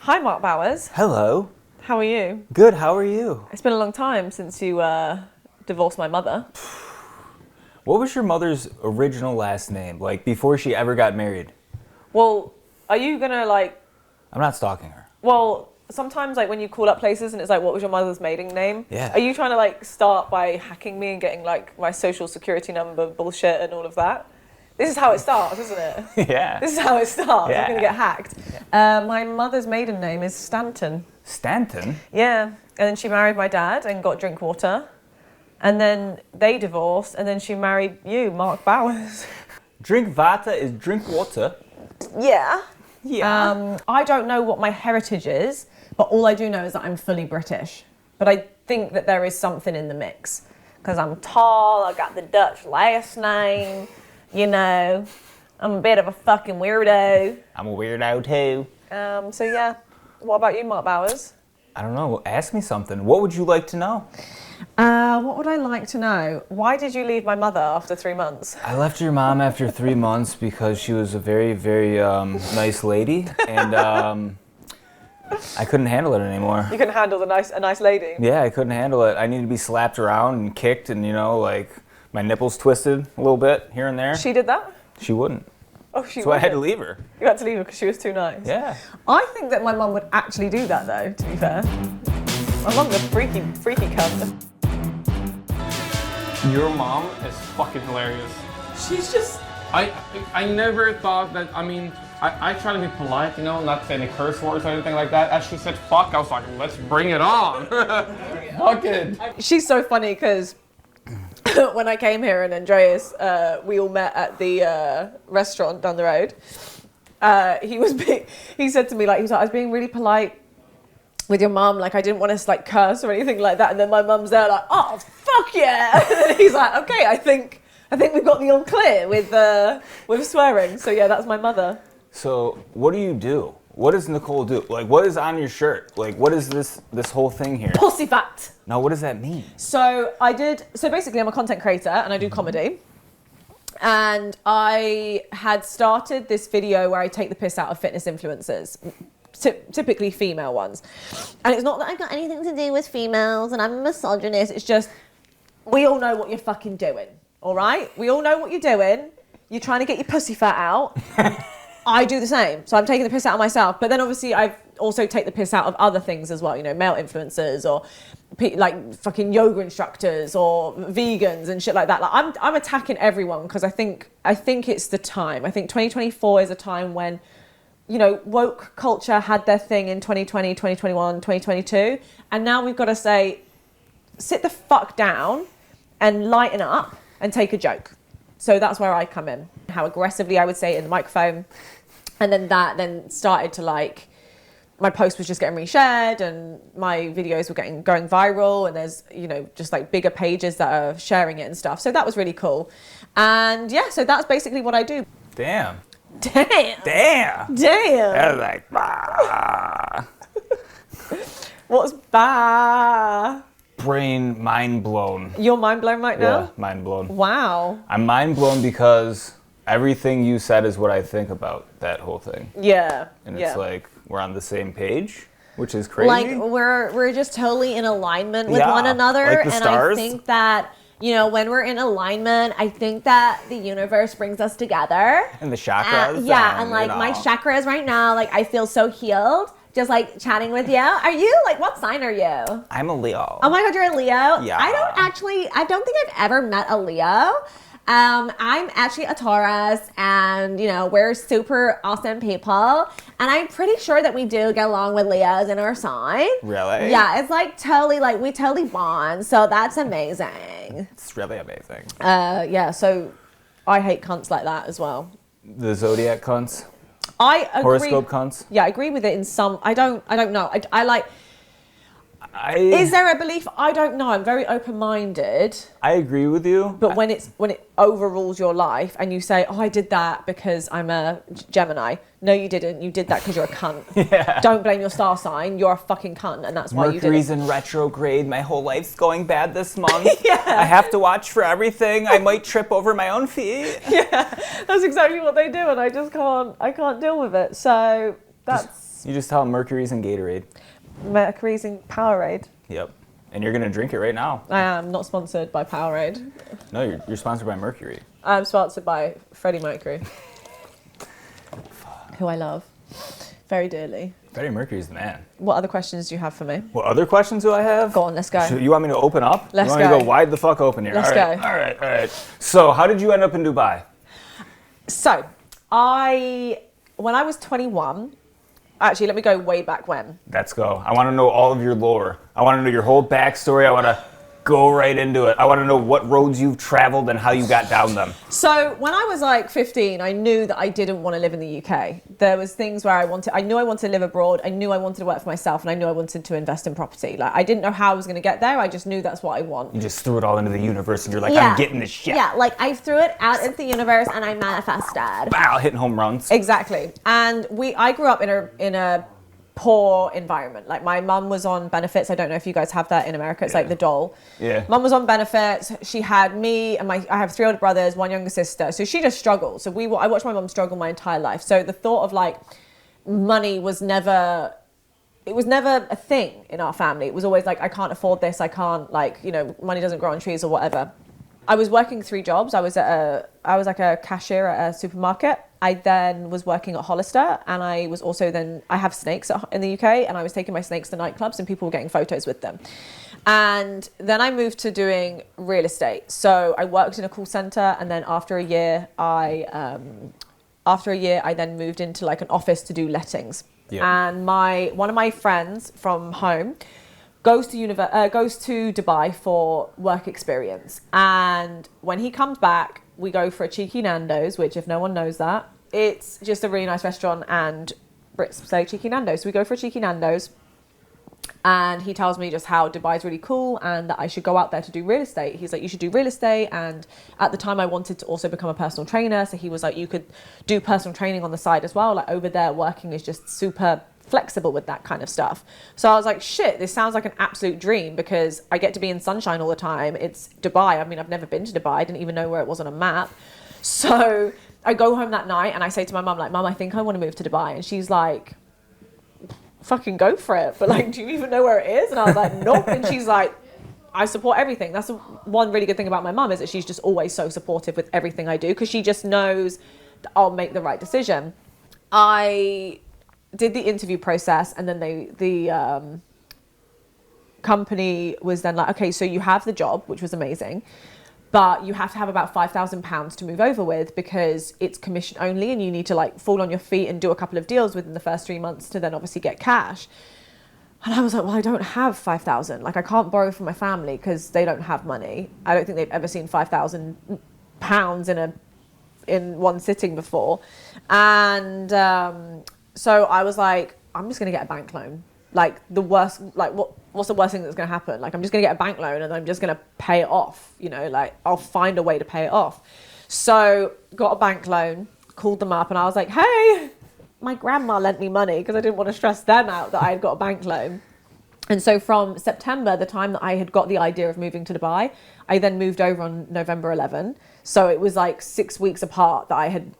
Hi, Mark Bowers. Hello. How are you? Good, how are you? It's been a long time since you divorced my mother. What was your mother's original last name, like before she ever got married? Well, are you gonna like... I'm not stalking her. Well, sometimes like when you call up places and it's like, what was your mother's maiden name? Yeah. Are you trying to like start by hacking me and getting like my social security number bullshit and all of that? This is how it starts, isn't it? Yeah. This is how it starts. Yeah. I'm gonna get hacked. My mother's maiden name is Stanton. Stanton? Yeah. And then she married my dad and got Drinkwater. And then they divorced, and then she married you, Mark Bowers. Drinkwater is Drinkwater? Yeah. Yeah. I don't know what my heritage is, but all I do know is that I'm fully British. But I think that there is something in the mix. Because I'm tall, I got the Dutch last name, you know. I'm a bit of a fucking weirdo. I'm a weirdo too. So yeah, what about you, Mark Bowers? I don't know, ask me something. What would you like to know? What would I like to know? Why did you leave my mother after 3 months? I left your mom after 3 months because she was a very, very nice lady, and I couldn't handle it anymore. You couldn't handle a nice lady? Yeah, I couldn't handle it. I needed to be slapped around and kicked and, you know, like my nipples twisted a little bit here and there. She did that? She wouldn't. Oh, she So I had to wouldn't. leave her. You had to leave her because she was too nice? Yeah. I think that my mum would actually do that though, to be fair. My mum's a freaky cunt. Your mom is fucking hilarious. She's just... I never thought that, I try to be polite, you know, not say any curse words or anything like that. As she said fuck, I was like, let's bring it on. Fuck it. She's so funny because when I came here and Andreas, we all met at the restaurant down the road. He said to me, like, I was being really polite with your mum, like I didn't want to like curse or anything like that. And then my mum's there like, oh, fuck yeah. And then he's like, okay, I think we've got the all clear with swearing. So yeah, that's my mother. So what do you do? What does Nicole do? Like, what is on your shirt? Like, what is this whole thing here? Pussy fat. Now, what does that mean? So basically I'm a content creator and I do comedy. And I had started this video where I take the piss out of fitness influencers. Typically female ones. And it's not that I've got anything to do with females and I'm a misogynist. It's just, we all know what you're fucking doing, all right? We all know what you're doing. You're trying to get your pussy fat out. I do the same. So I'm taking the piss out of myself. But then obviously I also take the piss out of other things as well, you know, male influencers or like fucking yoga instructors or vegans and shit like that. Like I'm attacking everyone because I think it's the time. I think 2024 is a time when, you know, woke culture had their thing in 2020, 2021, 2022. And now we've got to say, sit the fuck down and lighten up and take a joke. So that's where I come in. How aggressively I would say it in the microphone. And then that started to like, my post was just getting reshared and my videos were going viral and there's, you know, just like bigger pages that are sharing it and stuff. So that was really cool. And yeah, so that's basically what I do. Damn. Damn. Damn. Damn. I was like, bah. What's bah? Brain mind blown. You're mind blown right now? Yeah, mind blown. Wow. I'm mind blown because everything you said is what I think about that whole thing. Yeah. And yeah. it's like we're on the same page, which is crazy. Like we're just totally in alignment with one another. Like the and stars. I think that, you know, when we're in alignment, I think that the universe brings us together. And the chakras. And like my chakras right now, like I feel so healed. Just like chatting with you. Are you like, what sign are you? I'm a Leo. Oh my God, you're a Leo? Yeah. I don't think I've ever met a Leo. I'm actually a Taurus and, you know, we're super awesome people. And I'm pretty sure that we do get along with Leos in our sign. Really? Yeah, it's like totally, like we totally bond. So that's amazing. It's really amazing. Yeah, so I hate cunts like that as well. The zodiac cunts. I agree. Horoscope cunts. Yeah, I agree with it in some. I don't know. I like. Is there a belief? I don't know. I'm very open-minded. I agree with you. But when it overrules your life and you say, "Oh, I did that because I'm a Gemini." No, you didn't. You did that because you're a cunt. Yeah. Don't blame your star sign. You're a fucking cunt, and that's why you did it. Mercury's in retrograde. My whole life's going bad this month. Yeah. I have to watch for everything. I might trip over my own feet. Yeah, that's exactly what they do, and I just can't. I can't deal with it. So that's You just tell them Mercury's in Gatorade. Mercury's in Powerade. Yep. And you're going to drink it right now. I am not sponsored by Powerade. No, you're sponsored by Mercury. I'm sponsored by Freddie Mercury, who I love very dearly. Freddie Mercury's the man. What other questions do you have for me? What other questions do I have? Go on, let's go. You want me to open up? Let's you want me to go. go wide the fuck open here? Let's go. All right. So, how did you end up in Dubai? So, when I was 21, actually, let me go way back when. Let's go. I want to know all of your lore. I want to know your whole backstory. I want to go right into it. I want to know what roads you've traveled and how you got down them. So when I was like 15, I knew that I didn't want to live in the UK. There was things where I knew I wanted to live abroad. I knew I wanted to work for myself, and I knew I wanted to invest in property. Like, I didn't know how I was going to get there. I just knew that's what I want. You just threw it all into the universe and you're like, I'm getting this shit. Yeah, like I threw it out into the universe and I manifested. Wow, hitting home runs. Exactly. And I grew up in a poor environment. Like, my mum was on benefits. I don't know if you guys have that in America. It's like the dole. Yeah. Mum was on benefits. She had me and I have 3 older brothers, 1 younger sister. So she just struggled. So I watched my mum struggle my entire life. So the thought of like money was never a thing in our family. It was always like, I can't afford this. I can't, like, money doesn't grow on trees or whatever. I was working 3 jobs. I was like a cashier at a supermarket. I then was working at Hollister, and I was also I have snakes in the UK, and I was taking my snakes to nightclubs and people were getting photos with them. And then I moved to doing real estate. So I worked in a call center, and then after a year I then moved into like an office to do lettings. Yeah. And one of my friends from home goes to Dubai for work experience. And when he comes back, we go for a cheeky Nando's, which, if no one knows that, it's just a really nice restaurant, and Brits say cheeky Nando's. So we go for a cheeky Nando's, and he tells me just how Dubai is really cool and that I should go out there to do real estate. He's like, you should do real estate. And at the time I wanted to also become a personal trainer. So he was like, you could do personal training on the side as well. Like, over there, working is just super flexible with that kind of stuff. So I was like, shit, this sounds like an absolute dream, because I get to be in sunshine all the time. It's Dubai. I mean, I've never been to Dubai. I didn't even know where it was on a map. So I go home that night and I say to my mum, like, Mum, I think I want to move to Dubai. And she's like, fucking go for it. But like, do you even know where it is? And I was like, nope. And she's like, I support everything. That's one really good thing about my mum, is that she's just always so supportive with everything I do, because she just knows that I'll make the right decision. I did the interview process, and then the company was then like, okay, so you have the job, which was amazing, but you have to have about £5,000 to move over with, because it's commission only, and you need to like fall on your feet and do a couple of deals within the first 3 months to then obviously get cash. And I was like, well, I don't have 5,000. Like, I can't borrow from my family because they don't have money. I don't think they've ever seen £5,000 in one sitting before. And so I was like, I'm just going to get a bank loan. Like, the worst, like, what's the worst thing that's going to happen? Like, I'm just going to get a bank loan and I'm just going to pay it off. Like, I'll find a way to pay it off. So got a bank loan, called them up, and I was like, hey, my grandma lent me money, because I didn't want to stress them out that I had got a bank loan. And so from September, the time that I had got the idea of moving to Dubai, I then moved over on November 11. So it was like 6 weeks apart that I had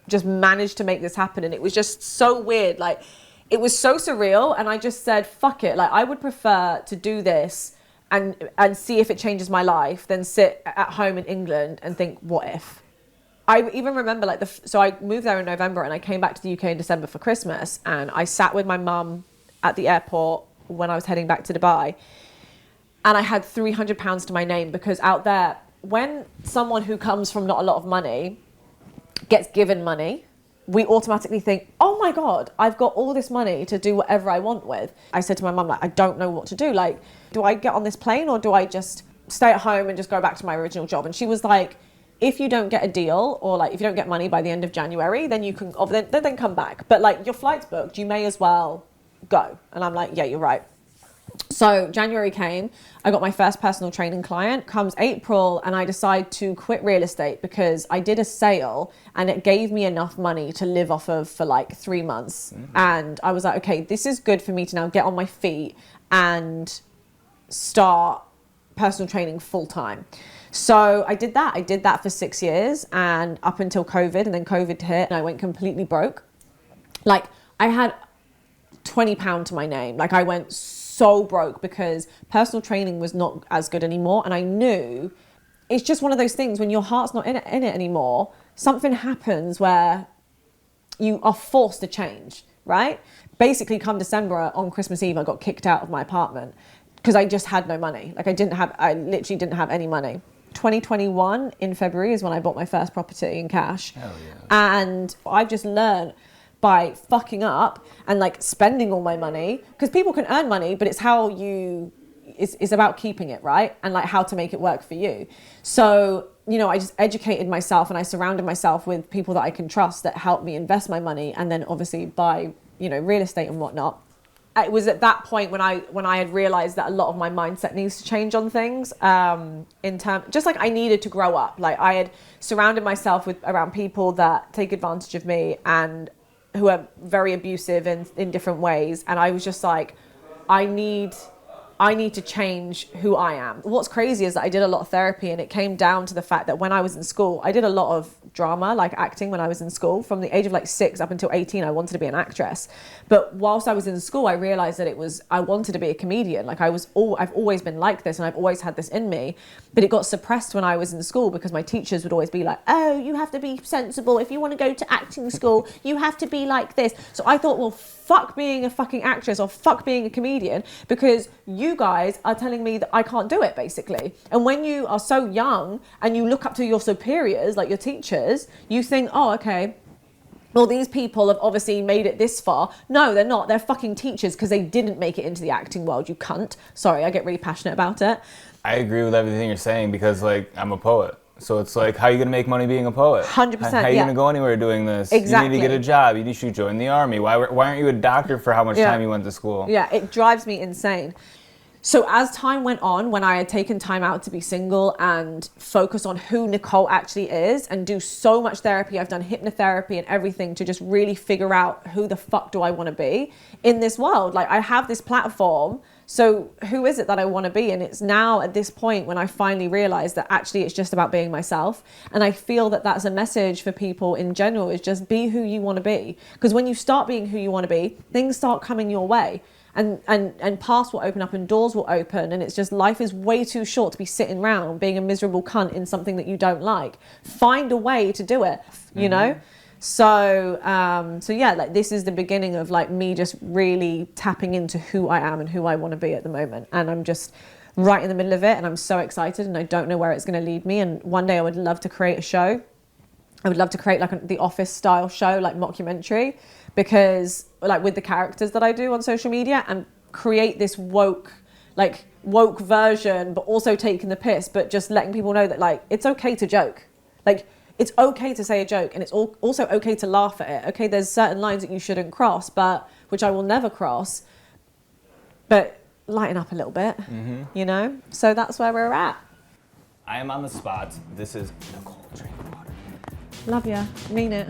just managed to make this happen. And it was just so weird. Like, it was so surreal. And I just said, fuck it. Like, I would prefer to do this and see if it changes my life than sit at home in England and think, what if? I even remember so I moved there in November and I came back to the UK in December for Christmas, and I sat with my mum at the airport when I was heading back to Dubai, and I had £300 to my name, because out there, when someone who comes from not a lot of money gets given money, we automatically think, oh my God, I've got all this money to do whatever I want with. I said to my mum, like, I don't know what to do. Like, do I get on this plane, or do I just stay at home and just go back to my original job? And she was like, if you don't get a deal, or like if you don't get money by the end of January, then you can then come back. But like, your flight's booked, you may as well go. And I'm like, yeah, you're right. So January came, I got my first personal training client. Comes April, and I decide to quit real estate because I did a sale and it gave me enough money to live off of for like 3 months. Mm-hmm. And I was like, okay, this is good for me to now get on my feet and start personal training full time. So I did that. I did that for 6 years, and up until COVID, and then COVID hit and I went completely broke. Like, I had £20 to my name. Like I went so broke because personal training was not as good anymore. And I knew it's just one of those things when your heart's not in it anymore, something happens where you are forced to change, right? Basically come December on Christmas Eve, I got kicked out of my apartment because I just had no money. Like I literally didn't have any money. 2021 in February is when I bought my first property in cash. Hell yeah. And I've just learned by fucking up and like spending all my money, because people can earn money, but it's how you, it's about keeping it, right? And like how to make it work for you. So, you know, I just educated myself and I surrounded myself with people that I can trust that help me invest my money and then obviously buy, you know, real estate and whatnot. It was at that point when I had realized that a lot of my mindset needs to change on things, just like I needed to grow up. Like I had surrounded myself around people that take advantage of me and who are very abusive in different ways. And I was just like, I need to change who I am. What's crazy is that I did a lot of therapy, and it came down to the fact that when I was in school, I did a lot of drama, like acting when I was in school. From the age of like 6 up until 18, I wanted to be an actress. But whilst I was in school, I realized that I wanted to be a comedian. Like I've always been like this and I've always had this in me, but it got suppressed when I was in school because my teachers would always be like, oh, you have to be sensible. If you want to go to acting school, you have to be like this. So I thought, well, fuck being a fucking actress or fuck being a comedian, because you guys are telling me that I can't do it, basically. And when you are so young and you look up to your superiors, like your teachers, you think, oh, okay, well, these people have obviously made it this far. No, they're not. They're fucking teachers because they didn't make it into the acting world, you cunt. Sorry, I get really passionate about it. I agree with everything you're saying because, like, I'm a poet. So it's like, how are you going to make money being a poet? 100%, How are you going to go anywhere doing this? Exactly. You need to get a job. You should join the army. Why aren't you a doctor for how much time you went to school? Yeah, it drives me insane. So as time went on, when I had taken time out to be single and focus on who Nicole actually is and do so much therapy, I've done hypnotherapy and everything to just really figure out who the fuck do I want to be in this world. Like I have this platform, so who is it that I want to be? And it's now at this point when I finally realized that actually it's just about being myself. And I feel that that's a message for people in general, is just be who you want to be. Because when you start being who you want to be, things start coming your way. And paths will open up and doors will open, and it's just, life is way too short to be sitting around being a miserable cunt in something that you don't like. Find a way to do it, you know? So yeah, like this is the beginning of like me just really tapping into who I am and who I want to be at the moment. And I'm just right in the middle of it, and I'm so excited, and I don't know where it's going to lead me. And one day I would love to create a show. I would love to create like the Office style show, like mockumentary, because like with the characters that I do on social media, and create this woke version, but also taking the piss, but just letting people know that like it's okay to joke. Like it's okay to say a joke, and it's also okay to laugh at it. Okay, there's certain lines that you shouldn't cross, but which I will never cross, but lighten up a little bit, you know? So that's where we're at. I am on the spot. This is Nicole Drinkwater. Love ya. Mean it.